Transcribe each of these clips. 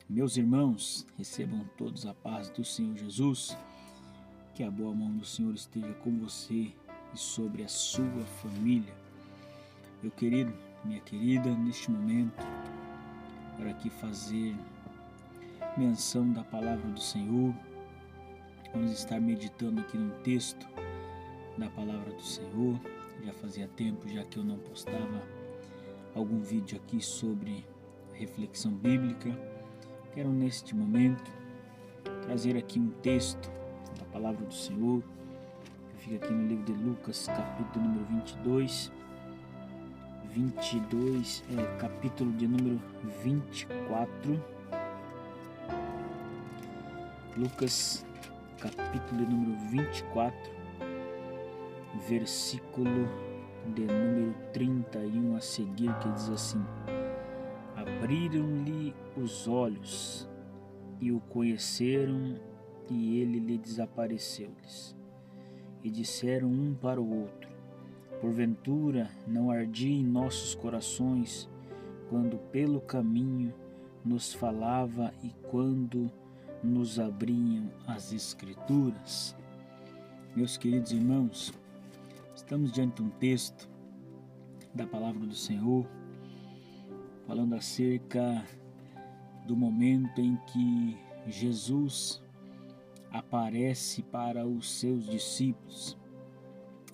Meus irmãos, recebam todos a paz do Senhor Jesus, que a boa mão do Senhor esteja com você e sobre a sua família. Meu querido, minha querida, neste momento, para aqui fazer menção da palavra do Senhor, vamos estar meditando aqui num texto da palavra do Senhor. Já fazia tempo já que eu não postava algum vídeo aqui sobre reflexão bíblica. Quero neste momento trazer aqui um texto da palavra do Senhor, que fica aqui no livro de Lucas, capítulo número 22, capítulo de número 24. Lucas, capítulo de número 24, versículo de número 31 a seguir, que diz assim: Abriram-lhe os olhos e o conheceram, e ele lhe desapareceu-lhes. E disseram um para o outro: Porventura não ardia em nossos corações quando pelo caminho nos falava e quando nos abriam as Escrituras? Meus queridos irmãos, estamos diante de um texto da palavra do Senhor, falando acerca do momento em que Jesus aparece para os seus discípulos.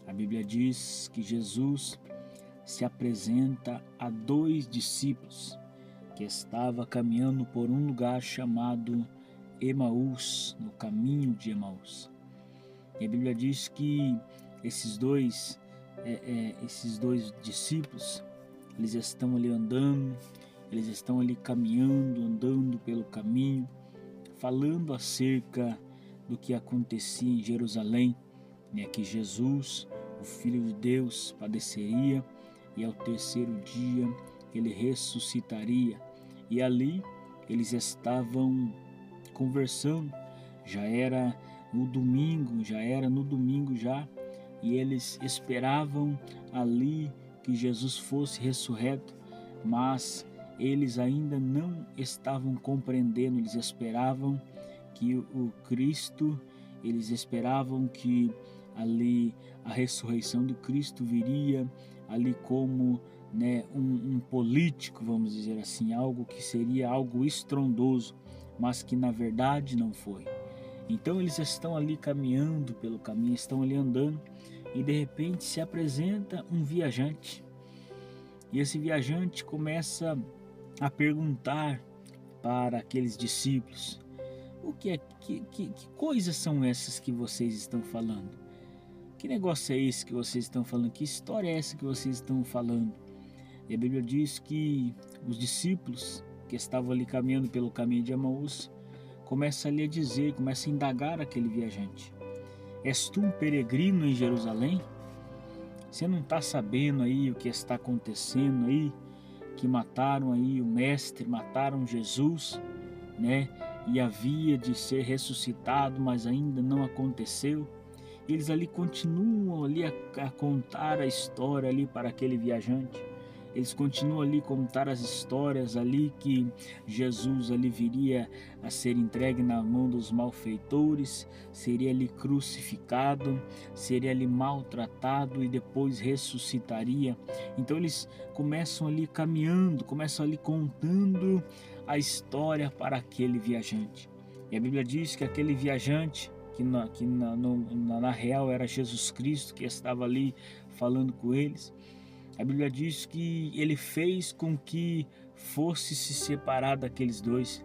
A Bíblia diz que Jesus se apresenta a dois discípulos que estavam caminhando por um lugar chamado Emaús, no caminho de Emaús. E a Bíblia diz que esses dois discípulos, eles estão ali andando, eles estão ali caminhando, andando pelo caminho, falando acerca do que acontecia em Jerusalém, que Jesus, o Filho de Deus, padeceria e ao terceiro dia ele ressuscitaria. E ali eles estavam conversando, já era no domingo e eles esperavam ali que Jesus fosse ressurreto, mas eles ainda não estavam compreendendo. Eles esperavam que o Cristo, eles esperavam que ali a ressurreição do Cristo viria ali como um político, vamos dizer assim, algo que seria algo estrondoso, mas que na verdade não foi. Então eles estão ali caminhando pelo caminho, estão ali andando, e de repente se apresenta um viajante. E esse viajante começa a perguntar para aqueles discípulos: que coisas são essas que vocês estão falando? Que negócio é esse que vocês estão falando? Que história é essa que vocês estão falando? E a Bíblia diz que os discípulos que estavam ali caminhando pelo caminho de Emaús começam ali a dizer, começam a indagar aquele viajante: És tu um peregrino em Jerusalém? Você não está sabendo aí o que está acontecendo aí? Que mataram aí o mestre, mataram Jesus, e havia de ser ressuscitado, mas ainda não aconteceu. Eles ali continuam ali a contar a história ali para aquele viajante. Eles continuam ali a contar as histórias ali que Jesus ali viria a ser entregue na mão dos malfeitores, seria ali crucificado, seria ali maltratado e depois ressuscitaria. Então eles começam ali caminhando, começam ali contando a história para aquele viajante. E a Bíblia diz que aquele viajante, que na real era Jesus Cristo que estava ali falando com eles, a Bíblia diz que ele fez com que fosse se separar daqueles dois.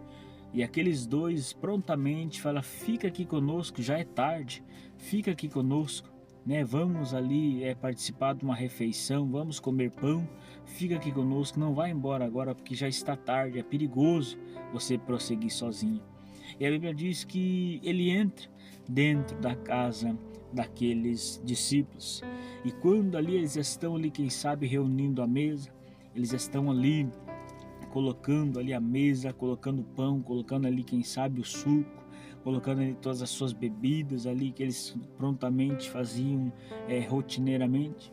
E aqueles dois prontamente falam: Fica aqui conosco, já é tarde, fica aqui conosco, vamos ali participar de uma refeição, vamos comer pão, fica aqui conosco, não vai embora agora porque já está tarde, é perigoso você prosseguir sozinho. E a Bíblia diz que ele entra dentro da casa daqueles discípulos. E quando ali eles estão ali, quem sabe, reunindo a mesa, eles estão ali colocando ali a mesa, colocando pão, colocando ali, quem sabe, o suco, colocando ali todas as suas bebidas ali que eles prontamente faziam rotineiramente.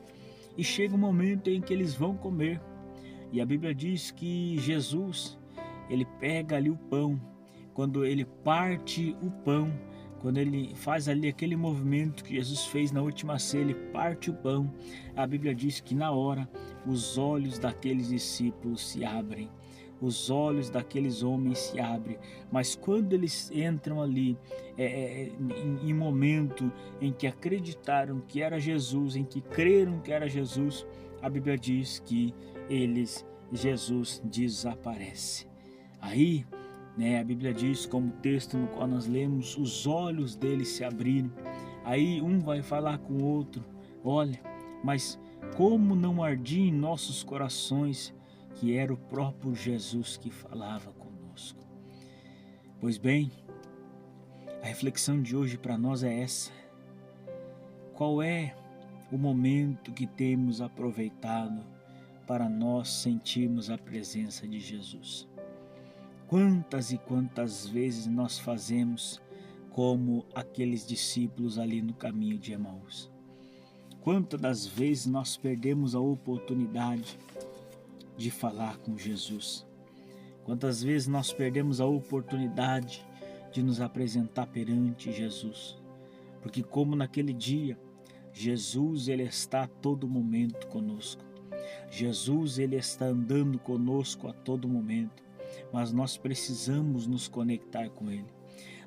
E chega um momento em que eles vão comer. E a Bíblia diz que Jesus, ele pega ali o pão, quando ele parte o pão, quando ele faz ali aquele movimento que Jesus fez na última ceia, ele parte o pão, a Bíblia diz que na hora os olhos daqueles discípulos se abrem, os olhos daqueles homens se abrem, mas quando eles entram ali em momento em que acreditaram que era Jesus, em que creram que era Jesus, a Bíblia diz que Jesus desaparece. Aí, a Bíblia diz, como texto no qual nós lemos, os olhos deles se abriram. Aí um vai falar com o outro: olha, mas como não ardia em nossos corações que era o próprio Jesus que falava conosco. Pois bem, a reflexão de hoje para nós é essa: qual é o momento que temos aproveitado para nós sentirmos a presença de Jesus? Quantas e quantas vezes nós fazemos como aqueles discípulos ali no caminho de Emaús? Quantas das vezes nós perdemos a oportunidade de falar com Jesus? Quantas vezes nós perdemos a oportunidade de nos apresentar perante Jesus? Porque como naquele dia, Jesus ele está a todo momento conosco. Jesus ele está andando conosco a todo momento. Mas nós precisamos nos conectar com Ele.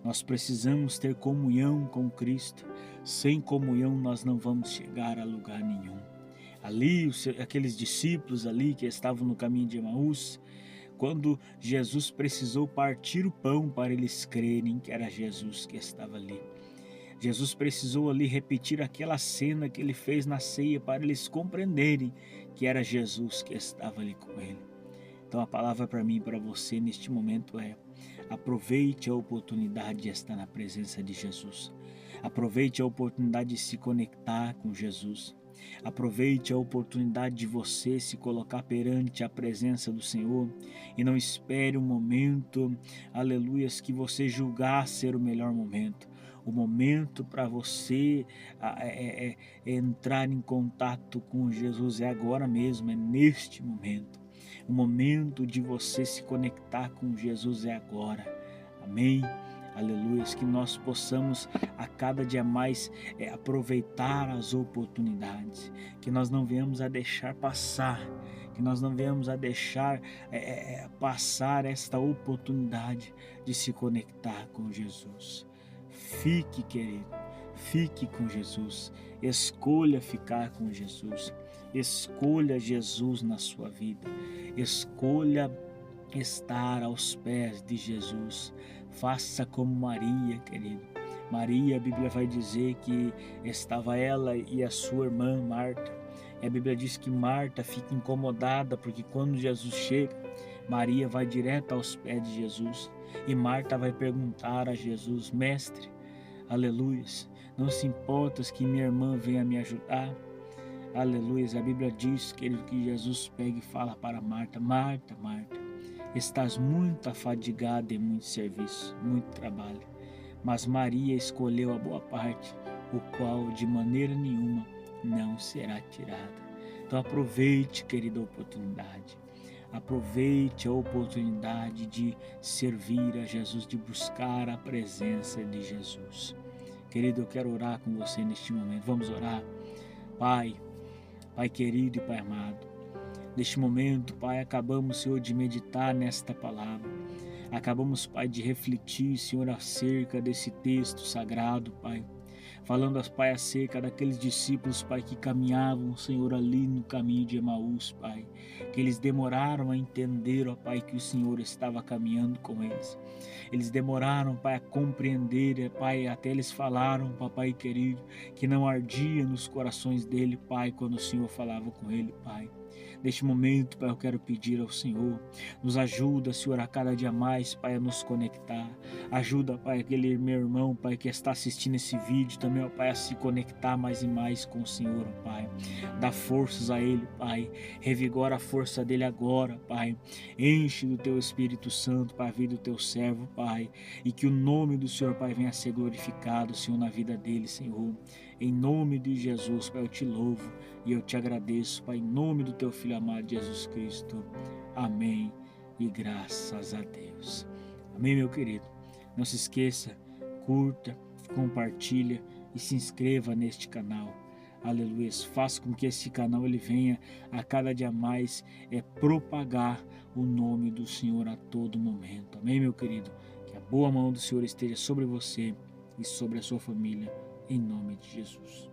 Nós precisamos ter comunhão com Cristo. Sem comunhão nós não vamos chegar a lugar nenhum. Ali, aqueles discípulos ali que estavam no caminho de Emaús, quando Jesus precisou partir o pão para eles crerem que era Jesus que estava ali. Jesus precisou ali repetir aquela cena que ele fez na ceia para eles compreenderem que era Jesus que estava ali com ele. Então a palavra para mim e para você neste momento é: aproveite a oportunidade de estar na presença de Jesus. Aproveite a oportunidade de se conectar com Jesus. Aproveite a oportunidade de você se colocar perante a presença do Senhor e não espere um momento, aleluias, que você julgar ser o melhor momento. O momento para você entrar em contato com Jesus é agora mesmo, é neste momento. O momento de você se conectar com Jesus é agora. Amém? Aleluia. Que nós possamos a cada dia mais aproveitar as oportunidades. Que nós não venhamos a deixar passar. Que nós não venhamos a deixar passar esta oportunidade de se conectar com Jesus. Fique, querido. Fique com Jesus. Escolha ficar com Jesus. Escolha Jesus na sua vida. Escolha estar aos pés de Jesus. Faça como Maria, querido. Maria, a Bíblia vai dizer que estava ela e a sua irmã Marta. E a Bíblia diz que Marta fica incomodada porque quando Jesus chega, Maria vai direto aos pés de Jesus. E Marta vai perguntar a Jesus: Mestre, aleluias, não se importas que minha irmã venha me ajudar? Aleluias, a Bíblia diz que Jesus pega e fala para Marta: Marta, Marta, estás muito afadigada em muito serviço, muito trabalho, mas Maria escolheu a boa parte, o qual de maneira nenhuma não será tirada. Então aproveite, querida, a oportunidade. Aproveite a oportunidade de servir a Jesus, de buscar a presença de Jesus. Querido, eu quero orar com você neste momento. Vamos orar. Pai querido e Pai amado, neste momento, Pai, acabamos, Senhor, de meditar nesta palavra. Acabamos, Pai, de refletir, Senhor, acerca desse texto sagrado, Pai. Falando, Pai, acerca daqueles discípulos, Pai, que caminhavam, Senhor, ali no caminho de Emaús, Pai. Que eles demoraram a entender, ó Pai, que o Senhor estava caminhando com eles. Eles demoraram, Pai, a compreender, Pai, até eles falaram, Papai querido, que não ardia nos corações dele, Pai, quando o Senhor falava com ele, Pai. Neste momento, Pai, eu quero pedir ao Senhor, nos ajuda, Senhor, a cada dia mais, Pai, a nos conectar. Ajuda, Pai, aquele meu irmão, Pai, que está assistindo esse vídeo também, ó Pai, a se conectar mais e mais com o Senhor, ó Pai. Dá forças a ele, Pai. Revigora a força dele agora, Pai. Enche do Teu Espírito Santo para a vida do Teu servo, Pai. E que o nome do Senhor, Pai, venha a ser glorificado, Senhor, na vida dele, Senhor. Em nome de Jesus, Pai, eu te louvo e eu te agradeço, Pai, em nome do Teu Filho amado Jesus Cristo. Amém e graças a Deus. Amém, meu querido? Não se esqueça, curta, compartilha e se inscreva neste canal. Aleluia. Faça com que esse canal ele venha a cada dia mais propagar o nome do Senhor a todo momento. Amém, meu querido? Que a boa mão do Senhor esteja sobre você e sobre a sua família, em nome de Jesus.